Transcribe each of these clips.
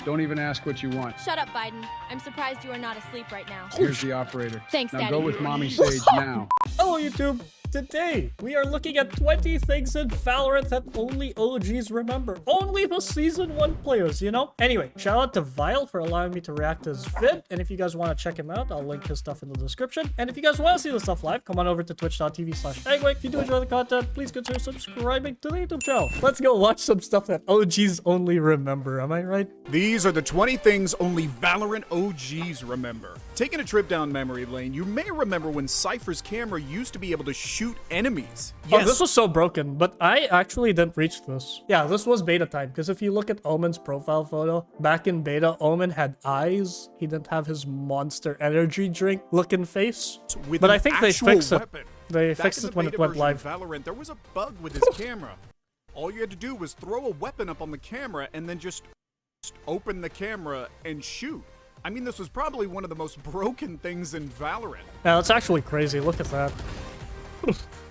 Don't even ask what you want. Shut up, Biden. I'm surprised you are not asleep right now. Here's the operator. Thanks, now Daddy. go with Mommy Sage now. Hello, YouTube. Today, we are looking at 20 things in Valorant that only OGs remember. Only the Season 1 players, you know? Anyway, shout out to Vile for allowing me to react to his vid. And if you guys want to check him out, I'll link his stuff in the description. And if you guys want to see the stuff live, come on over to twitch.tv/eggwick. If you do enjoy the content, please consider subscribing to the YouTube channel. Let's go watch some stuff that OGs only remember. Am I right? These are the 20 things only Valorant OGs remember. Taking a trip down memory lane, you may remember when Cypher's camera used to be able to shoot enemies. Oh, this was so broken, but I actually didn't reach this. Yeah, this was beta time, because if you look at Omen's profile photo, back in beta, Omen had eyes. He didn't have his Monster Energy drink looking face. But I think they fixed it. They fixed it when it went live. Valorant, there was a bug with his camera. All you had to do was throw a weapon up on the camera and then just open the camera and shoot. I mean, this was probably one of the most broken things in Valorant. Yeah, that's actually crazy. Look at that.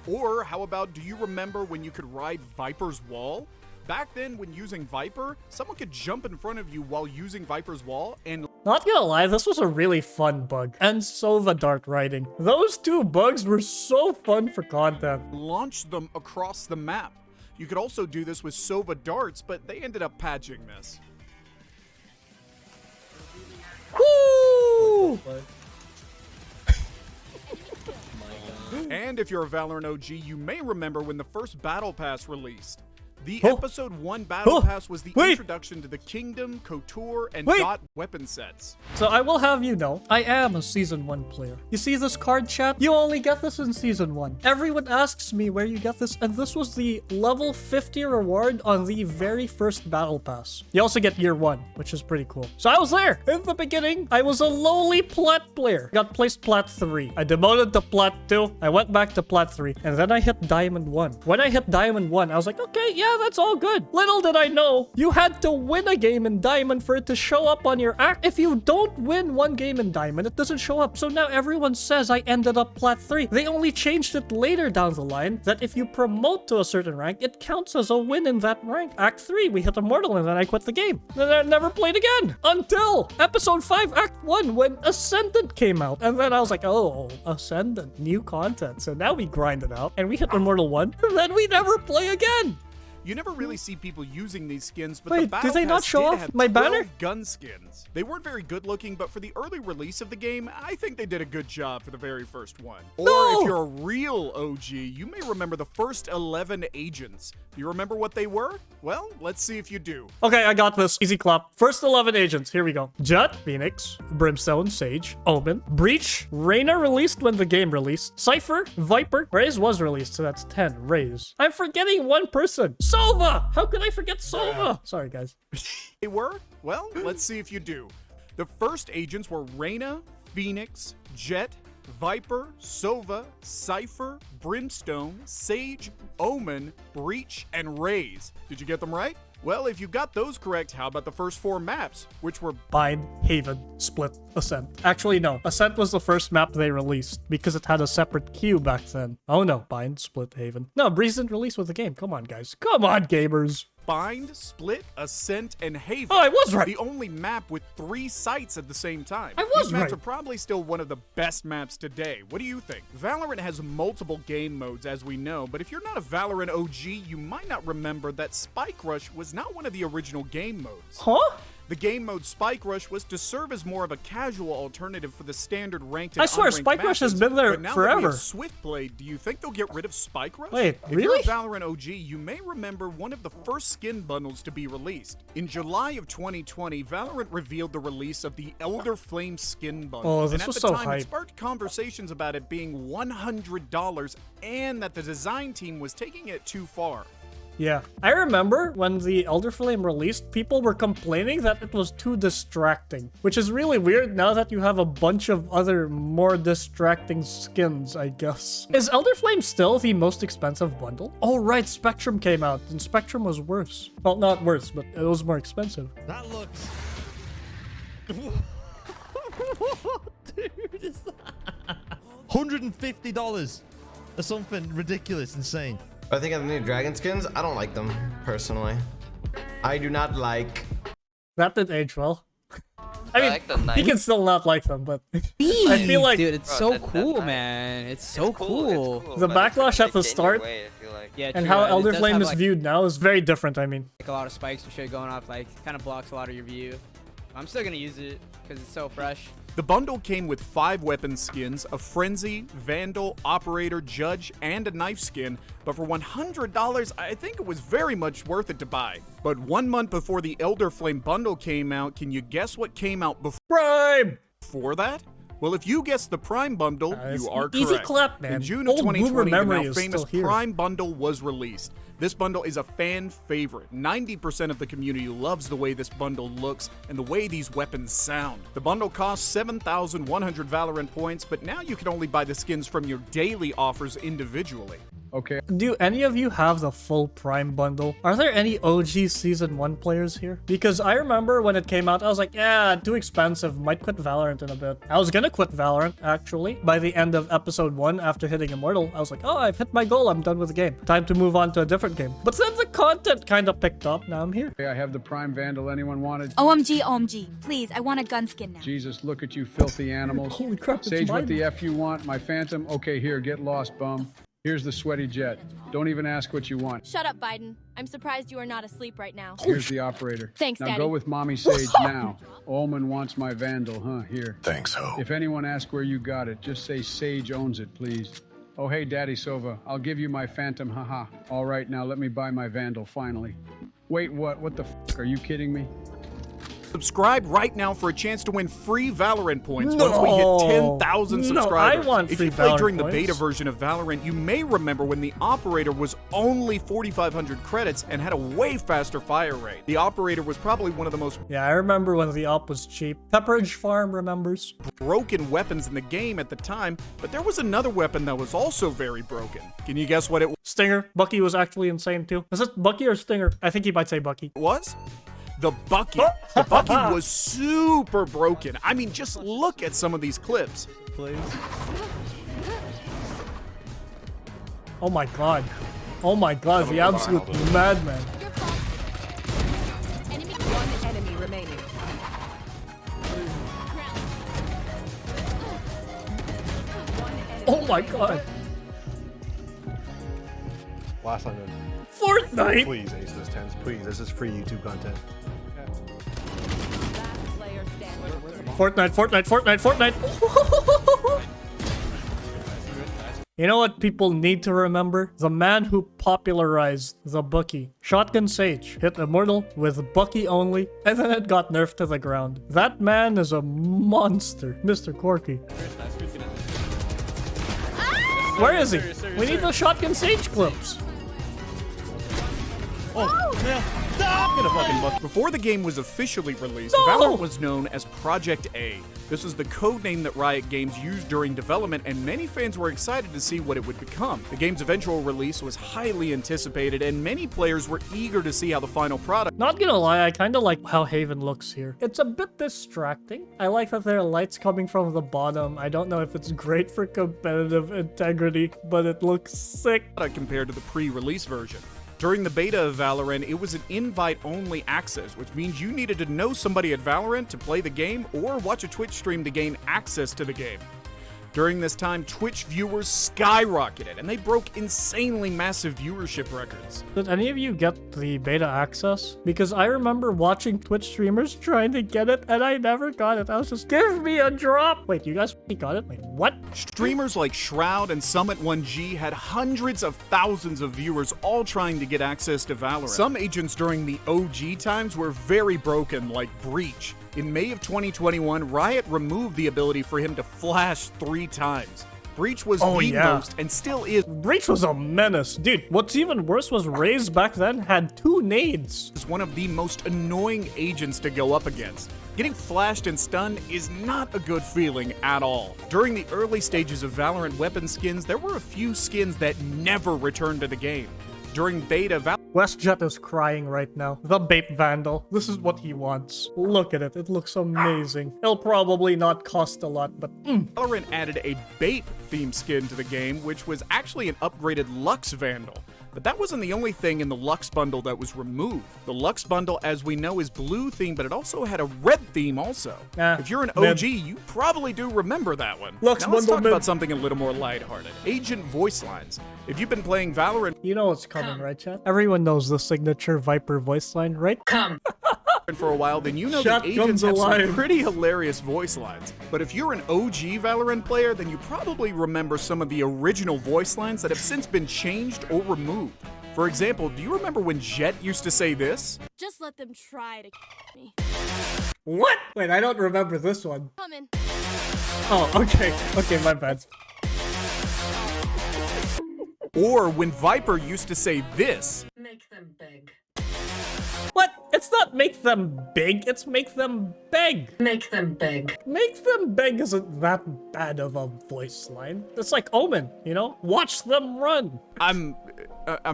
Or how about, do you remember when you could ride Viper's wall? Back then, when using Viper, someone could jump in front of you while using Viper's wall and... Not gonna lie, this was a really fun bug. And Sova dart riding. Those two bugs were so fun for content. launch them across the map. You could also do this with Sova darts, but they ended up patching this. Woo! And if you're a Valorant OG, you may remember when the first Battle Pass released. The Oh. Episode 1 Battle Oh. Pass was the Wait. introduction to the Kingdom, Couture, and Wait. Dot weapon sets. So I will have you know, I am a Season 1 player. You see this card chat? You only get this in Season 1. Everyone asks me where you get this, and this was the level 50 reward on the very first Battle Pass. You also get Year 1, which is pretty cool. So I was there. In the beginning, I was a lowly Plat player. Got placed Plat 3. I demoted to Plat 2. I went back to Plat 3, and then I hit Diamond 1. When I hit Diamond 1, I was like, okay, yeah, that's all good. Little did I know, you had to win a game in Diamond for it to show up on your act. If you don't win one game in Diamond, it doesn't show up. So now everyone says I ended up Plat 3. They only changed it later down the line that if you promote to a certain rank, it counts as a win in that rank. Act 3, we hit Immortal and then I quit the game. Then I never played again until Episode 5, Act 1 when Ascendant came out. And then I was like, oh, Ascendant, new content. So now we grind it out and we hit Immortal 1 and then we never play again. You never really see people using these skins, but Wait, the Battle did they not Pass show did off have my 12 banner? gun skins. They weren't very good looking, but for the early release of the game, I think they did a good job for the very first one. Or No! if you're a real OG, you may remember the first 11 agents. Do you remember what they were? Well, let's see if you do. Okay, I got this. Easy clap. First 11 agents. Here we go. Jett, Phoenix, Brimstone, Sage, Omen, Breach, Reyna released when the game released, Cypher, Viper, Raze was released, so that's 10. Raze. I'm forgetting one person. Sova! How could I forget Sova? Sorry, guys. They were? Well, let's see if you do. The first agents were Reyna, Phoenix, Jett, Viper, Sova, Cypher, Brimstone, Sage, Omen, Breach, and Raze. Did you get them right? Well, if you got those correct, how about the first 4 maps, which were Bind, Haven, Split, Ascent. Actually, no. Ascent was the first map they released because it had a separate queue back then. Oh no. Bind, Split, Haven. No, Breeze didn't release with the game. Come on, guys. Come on, gamers. Bind, Split, Ascent, and Haven. Oh, I was right. The only map with 3 sites at the same time. I was These maps right. are probably still one of the best maps today. What do you think? Valorant has multiple game modes, as we know, but if you're not a Valorant OG, you might not remember that Spike Rush was not one of the original game modes. Huh? The game mode Spike Rush was to serve as more of a casual alternative for the standard ranked and I swear, unranked Spike Rush has matches. been there But now that forever. we have Swift Play, do you think they'll get rid of Spike Rush? Wait, If you're really? a Valorant OG, you may remember one of the first skin bundles to be released. In July of 2020, Valorant revealed the release of the Elder Flame skin bundle. Oh, this and at was the so time, hype. it sparked conversations about it being $100 and that the design team was taking it too far. Yeah. I remember when the Elder Flame released, people were complaining that it was too distracting, which is really weird now that you have a bunch of other more distracting skins, I guess. Is Elder Flame still the most expensive bundle? Oh, right. Spectrum came out, and Spectrum was worse. Well, not worse, but it was more expensive. That looks... What dude is that? $150 or something ridiculous, insane. I think of the new dragon skins. I don't like them personally. I do not like That did age well. I mean, like the he knife. can still not like them, but I feel like dude, it's Bro, so that's cool, nice. man. It's It's so cool. The but it's backlash like at the in your start way, I feel like. Yeah, and true, how it Elder does Flame have, is like, viewed now is very different, I mean. like a lot of spikes and shit going off, like kind of blocks a lot of your view. I'm still gonna use it because it's so fresh. The bundle came with 5 weapon skins, a Frenzy, Vandal, Operator, Judge, and a knife skin, but for $100, I think it was very much worth it to buy. But 1 month before the Elder Flame bundle came out, can you guess what came out Prime! before that? Well, if you guessed the Prime bundle, it's you are correct. easy clap, man. In June of Old boomer 2020, the memory now is famous still here. Prime bundle was released. This bundle is a fan favorite. 90% of the community loves the way this bundle looks and the way these weapons sound. The bundle costs 7,100 Valorant points, but now you can only buy the skins from your daily offers individually. Okay. Do any of you have the full Prime bundle? Are there any OG Season 1 players here? Because I remember when it came out, I was like, yeah, too expensive, might quit Valorant in a bit. I was gonna quit Valorant, actually, by the end of Episode 1 after hitting Immortal. I was like, oh, I've hit my goal, I'm done with the game. Time to move on to a different game. But then the content kind of picked up, now I'm here. Okay, I have the Prime Vandal anyone wanted. OMG, OMG. Please, I want a gun skin now. Jesus, look at you filthy animals. Holy crap, it's Sage, mine. what the F you want? My Phantom? Okay, here, get lost, bum. Here's the sweaty jet. Don't even ask what you want. Shut up, Biden. I'm surprised you are not asleep right now. Here's the operator. Thanks, now Daddy. go with Mommy Sage now. Omen wants my Vandal, huh? Here. Thanks, ho. If anyone asks where you got it, just say Sage owns it, please. Oh, hey, Daddy Sova. I'll give you my Phantom, haha. All right, now let me buy my Vandal, finally. Wait, what? What the f***? Are you kidding me? Subscribe right now for a chance to win free Valorant points No. once we hit 10,000 No, subscribers. I want if free you played Valorant during the points. beta version of Valorant, you may remember when the Operator was only 4,500 credits and had a way faster fire rate. The Operator was probably one of the most Yeah, I remember when the op was cheap. Pepperidge Farm remembers. broken weapons in the game at the time, but there was another weapon that was also very broken. Can you guess what it Stinger. Bucky was actually insane too. Is it Bucky or Stinger? I think he might say Bucky. was? The Bucky. The Bucky was super broken. I mean, just look at some of these clips. Please. Oh my god. Oh my god, the absolute madman. Your fault. Enemy. One enemy remaining. Oh my god. Last time, Fortnite! please ace those 10s. Please, this is free YouTube content. Fortnite. You know what people need to remember? The man who popularized the Bucky. Shotgun Sage hit Immortal with Bucky only, and then it got nerfed to the ground. That man is a monster, Mr. Corky. Where is he? We need the Shotgun Sage clips. Before the game was officially released, No! Valorant was known as Project A. This was the code name that Riot Games used during development, and many fans were excited to see what it would become. The game's eventual release was highly anticipated, and many players were eager to see how the final product Not gonna lie, I kinda like how Haven looks here. It's a bit distracting. I like that there are lights coming from the bottom. I don't know if it's great for competitive integrity, but it looks sick. compared to the pre-release version. During the beta of Valorant, it was an invite-only access, which means you needed to know somebody at Valorant to play the game or watch a Twitch stream to gain access to the game. During this time, Twitch viewers skyrocketed, and they broke insanely massive viewership records. Did any of you get the beta access? Because I remember watching Twitch streamers trying to get it, and I never got it. I was just, give me a drop! Wait, you guys got it? Wait, what? Streamers like Shroud and Summit1G had hundreds of thousands of viewers all trying to get access to Valorant. Some agents during the OG times were very broken, like Breach. In May of 2021, Riot removed the ability for him to flash 3 times. Breach was the most and still is Breach was a menace. Dude, what's even worse was Raze back then had 2 nades. one of the most annoying agents to go up against. Getting flashed and stunned is not a good feeling at all. During the early stages of Valorant weapon skins, there were a few skins that never returned to the game. During beta, WestJet is crying right now. The Bape Vandal. This is what he wants. Look at it. It looks amazing. It'll probably not cost a lot, but Valorant added a Bape theme skin to the game, which was actually an upgraded Lux Vandal. But that wasn't the only thing in the Lux bundle that was removed. The Lux bundle, as we know, is blue theme, but it also had a red theme also. If you're an OG, you probably do remember that one. Lux now let's bundle talk mid. about something a little more lighthearted. Agent voice lines. If you've been playing Valorant You know what's coming, right, chat? Everyone knows the signature Viper voice line, right? for a while, then you know Shotguns the agents have some alive. pretty hilarious voice lines. But if you're an OG Valorant player, then you probably remember some of the original voice lines that have since been changed or removed. For example, do you remember when Jet used to say this? Just let them try to me. What? Wait, I don't remember this one. Coming. Oh, okay. Okay, my bad. Or when Viper used to say this? Make them beg. What? It's not make them big, it's make them beg. Make them beg. Make them beg isn't that bad of a voice line. It's like Omen, you know? Watch them run. I'm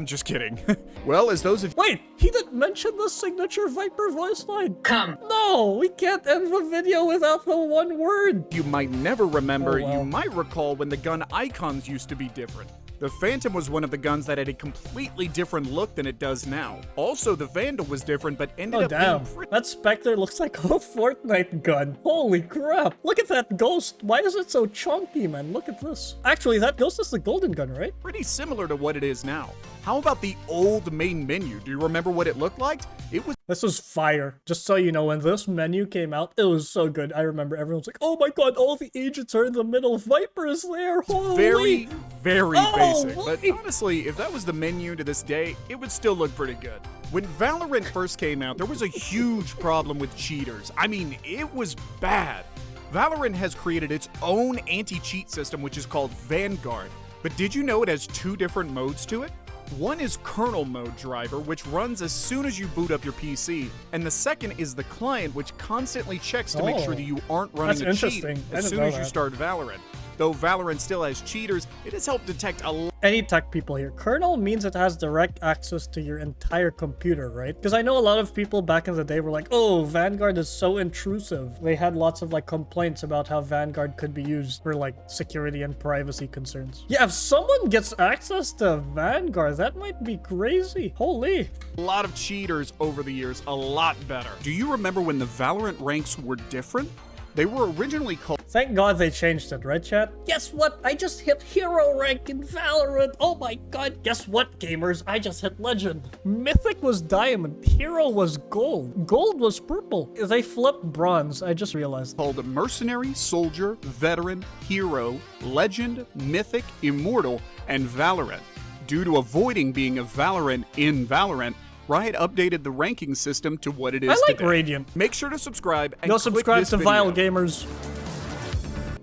just kidding. Well, as those of Wait, he didn't mention the signature Viper voice line. Come. No, we can't end the video without the one word. you might never remember, Oh, wow. you might recall when the gun icons used to be different. The Phantom was one of the guns that had a completely different look than it does now. Also, the Vandal was different, but ended Oh up damn, being pretty that Spectre looks like a Fortnite gun. Holy crap, look at that ghost. Why is it so chunky, man? Look at this. Actually, that ghost is the golden gun, right? similar to what it is now. How about the old main menu? Do you remember what it looked like? It was This was fire. Just so you know, when this menu came out, it was so good. I remember everyone's like, oh my god, all the agents are in the middle. Viper is there. Holy. very, very Oh, basic. But wait. honestly, if that was the menu to this day, it would still look pretty good. When Valorant first came out, there was a huge problem with cheaters. I mean, it was bad. Valorant has created its own anti-cheat system, which is called Vanguard. But did you know it has two different modes to it? One is kernel mode driver, which runs as soon as you boot up your PC, and the second is the client, which constantly checks to make Oh, sure that you aren't running a that's cheat interesting. I as didn't soon know as you that. start Valorant. Though Valorant still has cheaters, it has helped detect a lot Any tech people here. Kernel means it has direct access to your entire computer, right? Because I know a lot of people back in the day were like, oh, Vanguard is so intrusive. They had lots of like complaints about how Vanguard could be used for like security and privacy concerns. Yeah, if someone gets access to Vanguard, that might be crazy. Holy. of cheaters over the years, a lot better. Do you remember when the Valorant ranks were different? They were originally called Thank God they changed it, right, chat? Guess what? I just hit hero rank in Valorant. Oh my god. Guess what, gamers? I just hit legend. Mythic was diamond. Hero was gold. Gold was purple. They flipped bronze. I just realized. a Mercenary, Soldier, Veteran, Hero, Legend, Mythic, Immortal, and Valorant. Due to avoiding being a Valorant in Valorant, Riot updated the ranking system to what it is I like today. Radiant. Make sure to subscribe and Go click subscribe this to video. Vile Gamers.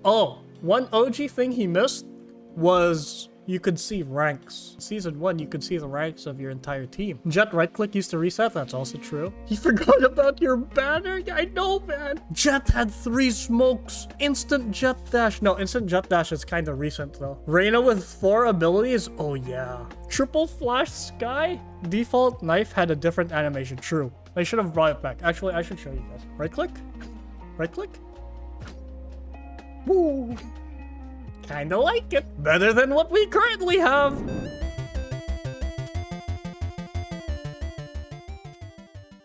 Oh, one OG thing he missed was you could see ranks. Season 1, you could see the ranks of your entire team. Jet right-click used to reset, that's also true. You forgot about your banner? I know, man. Jet had 3 smokes. Instant jet dash. No, instant jet dash is kind of recent, though. Reyna with 4 abilities? Oh, yeah. Triple flash sky? Default knife had a different animation. True. They should have brought it back. Actually, I should show you guys. Right-click? Right-click? Woo! Kinda like it. Better than what we currently have.